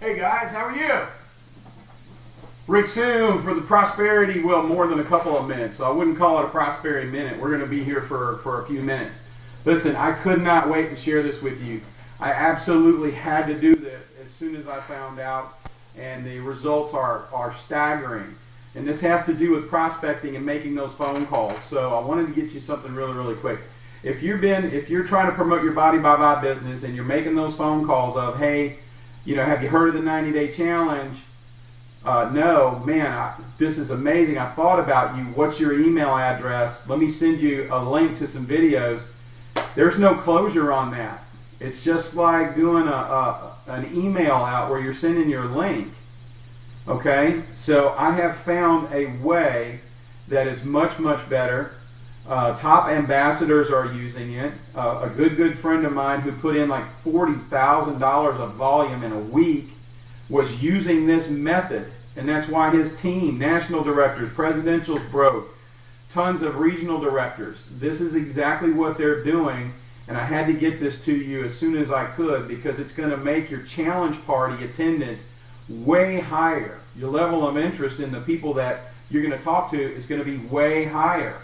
Hey guys, how are you? Rick soon for the prosperity, well, more than a couple of minutes, so I wouldn't call it a prosperity minute. We're going to be here for a few minutes. Listen, I could not wait to share this with you. I absolutely had to do this as soon as I found out, and the results are staggering. And this has to do with prospecting and making those phone calls. So I wanted to get you something really quick. If you're trying to promote your body by vibe business and you're making those phone calls of, hey, have you heard of the 90-day challenge? No, man, this is amazing. I thought about you. What's your email address? Let me send you a link to some videos. There's no closure on that. It's just like doing an email out where you're sending your link. Okay, so I have found a way that is much better. Top ambassadors are using it. A good friend of mine who put in like $40,000 of volume in a week was using this method, and that's why his team, national directors, presidentials broke, tons of regional directors. This is exactly what they're doing, and I had to get this to you as soon as I could because it's going to make your challenge party attendance way higher. Your level of interest in the people that you're going to talk to is going to be way higher.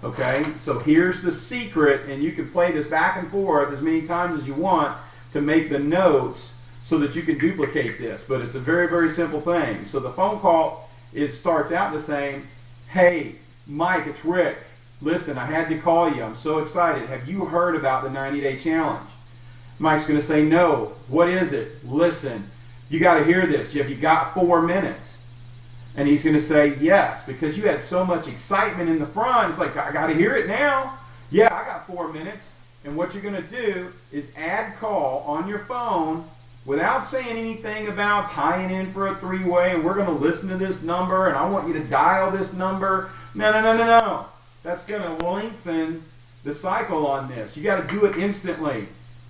Okay, so here's the secret, and you can play this back and forth as many times as you want to make the notes so that you can duplicate this. But it's a very simple thing. So the phone call, it starts out the same. Hey, Mike, it's Rick. Listen, I had to call you. I'm so excited. Have you heard about the 90-day challenge? Mike's going to say, no. What is it? Listen, you got to hear this. Have you got 4 minutes? And he's going to say, yes, because you had so much excitement in the front. It's like, I got to hear it now. Yeah, I got 4 minutes. And what you're going to do is add call on your phone without saying anything about tying in for a three-way and we're going to listen to this number and I want you to dial this number. No. That's going to lengthen the cycle on this. You got to do it instantly.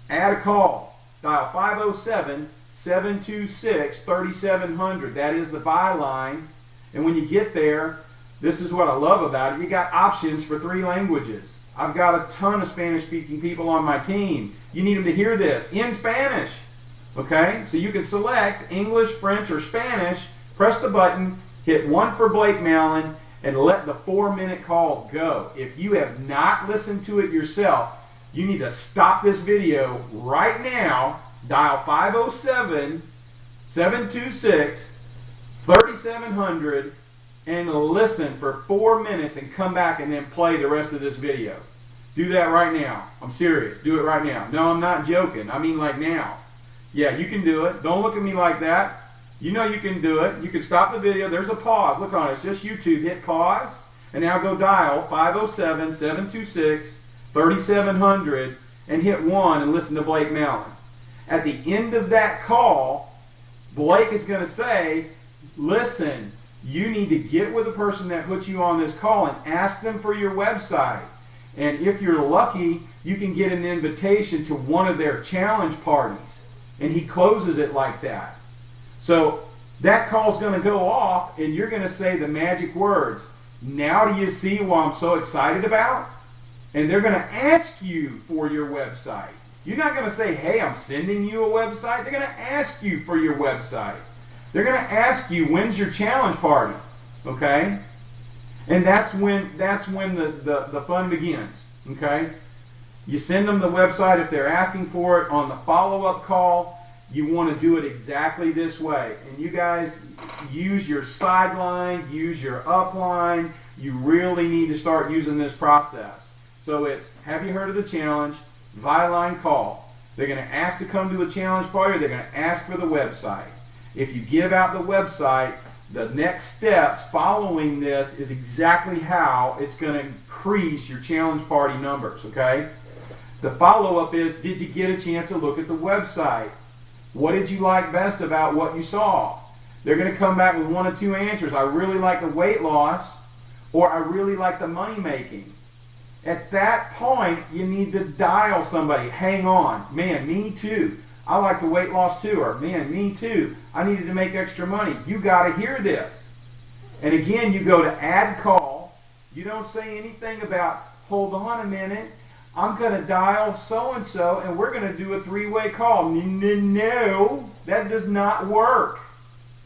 Add a call. Dial 507-726-3700. That is the byline. And when you get there, this is what I love about it. You got options for 3 languages. I've got a ton of Spanish-speaking people on my team. You need them to hear this in Spanish. Okay? So you can select English, French, or Spanish, press the button, hit 1 for Blake Mallon, and let the 4-minute call go. If you have not listened to it yourself, you need to stop this video right now, dial 507-726-3700 and listen for 4 minutes and come back and then play the rest of this video. Do that right now. I'm serious. Do it right now. No, I'm not joking. I mean like now. Yeah, you can do it. Don't look at me like that. You know you can do it. You can stop the video. There's a pause. Look on it. It's just YouTube. Hit pause. And now go dial 507-726-3700 and hit 1 and listen to Blake Mallon. At the end of that call, Blake is going to say, listen, you need to get with the person that put you on this call and ask them for your website. And if you're lucky, you can get an invitation to one of their challenge parties. And he closes it like that. So that call's going to go off and you're going to say the magic words. Now do you see what I'm so excited about? And they're going to ask you for your website. You're not going to say, hey, I'm sending you a website. They're going to ask you for your website. They're going to ask you, when's your challenge party? Okay? And that's when the fun begins. Okay? You send them the website if they're asking for it. On the follow-up call, you want to do it exactly this way. And you guys use your sideline, use your upline. You really need to start using this process. So it's, have you heard of the challenge? Byline call. They're going to ask to come to a challenge party or they're going to ask for the website. If you give out the website, the next steps following this is exactly how it's going to increase your challenge party numbers, okay? The follow-up is, did you get a chance to look at the website? What did you like best about what you saw? They're going to come back with 1 of 2 answers. I really like the weight loss, or I really like the money making. At that point, you need to dial somebody. Hang on. Man, me too. I like the weight loss too. Or, man, me too. I needed to make extra money. You got to hear this. And again, you go to add call. You don't say anything about, hold on a minute. I'm going to dial so-and-so and we're going to do a three-way call. No, that does not work.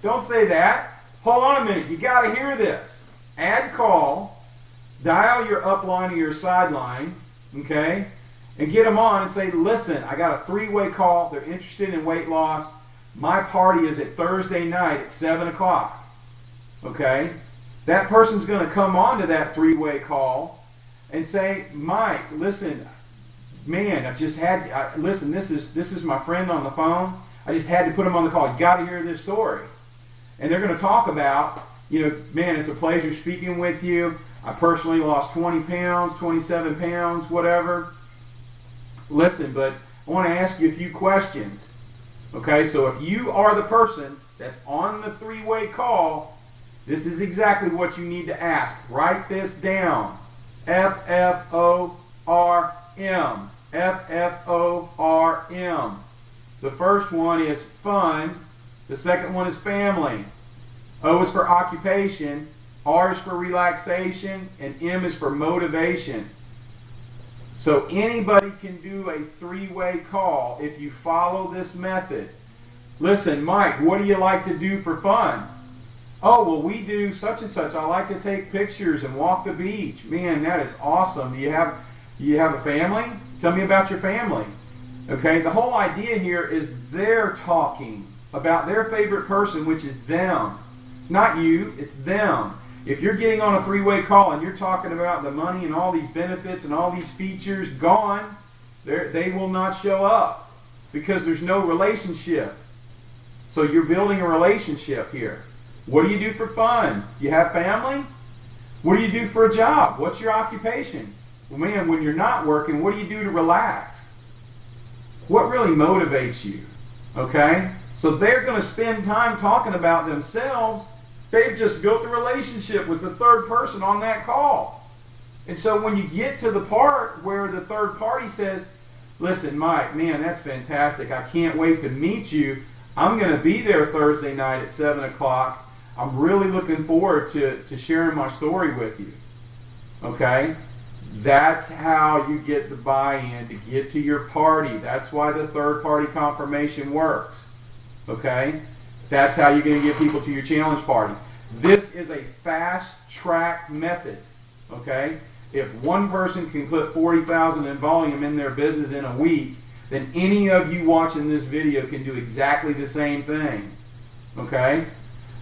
Don't say that. Hold on a minute. You got to hear this. Add call, dial your upline or your sideline, okay, and get them on and say, listen, I got a three-way call. They're interested in weight loss. My party is at Thursday night at 7 o'clock. Okay? That person's going to come on to that three-way call and say, Mike, listen, man, listen, this is my friend on the phone. I just had to put him on the call. You got to hear this story. And they're going to talk about, man, it's a pleasure speaking with you. I personally lost 20 pounds, 27 pounds, whatever. Listen, but I want to ask you a few questions. Okay, so if you are the person that's on the three-way call, this is exactly what you need to ask. Write this down. F-F-O-R-M. F-F-O-R-M. The first one is fun. The second one is family. O is for occupation. R is for relaxation. And M is for motivation. So anybody can do a three-way call if you follow this method. Listen, Mike, what do you like to do for fun? Oh, well, we do such and such. I like to take pictures and walk the beach. Man, that is awesome. Do you have a family? Tell me about your family. Okay, the whole idea here is they're talking about their favorite person, which is them. It's not you, it's them. If you're getting on a three-way call and you're talking about the money and all these benefits and all these features gone, they will not show up because there's no relationship. So you're building a relationship here. What do you do for fun? You have family? What do you do for a job? What's your occupation? Well, man, when you're not working, what do you do to relax? What really motivates you? Okay? So they're going to spend time talking about themselves. They've just built a relationship with the third person on that call. And so when you get to the part where the third party says, listen, Mike, man, that's fantastic. I can't wait to meet you. I'm going to be there Thursday night at 7 o'clock. I'm really looking forward to sharing my story with you. Okay? That's how you get the buy-in to get to your party. That's why the third-party confirmation works. Okay? That's how you're going to get people to your challenge party. This is a fast-track method. Okay? If one person can put 40,000 in volume in their business in a week, then any of you watching this video can do exactly the same thing. Okay?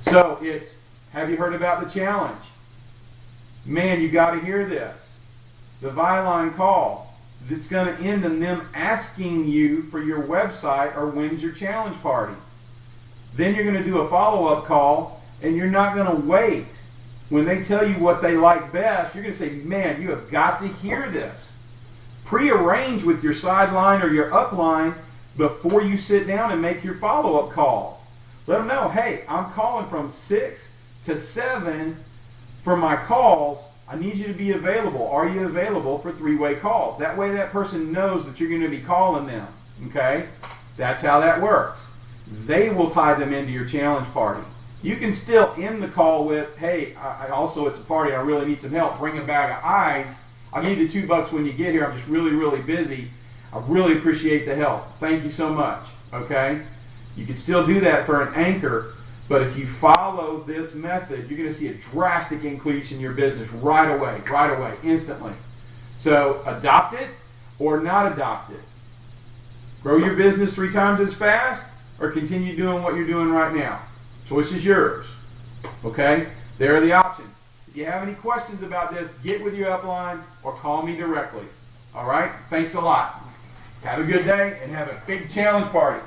So it's, have you heard about the challenge? Man, you got to hear this. The Vyline call. It's going to end in them asking you for your website or when's your challenge party. Then you're going to do a follow-up call, and you're not going to wait. When they tell you what they like best, you're going to say, man, you have got to hear this. Pre-arrange with your sideline or your upline before you sit down and make your follow-up calls. Let them know, hey, I'm calling from 6 to 7 for my calls. I need you to be available. Are you available for three-way calls? That way that person knows that you're going to be calling them. Okay? That's how that works. They will tie them into your challenge party. You can still end the call with, hey, also it's a party, I really need some help. Bring a bag of ice. I'll give you the $2 when you get here. I'm just really, really busy. I really appreciate the help. Thank you so much. Okay? You can still do that for an anchor, but if you follow this method, you're going to see a drastic increase in your business right away, instantly. So adopt it or not adopt it. Grow your business 3 times as fast or continue doing what you're doing right now. Choice is yours. Okay? There are the options. If you have any questions about this, get with your upline or call me directly. All right? Thanks a lot. Have a good day and have a big challenge party.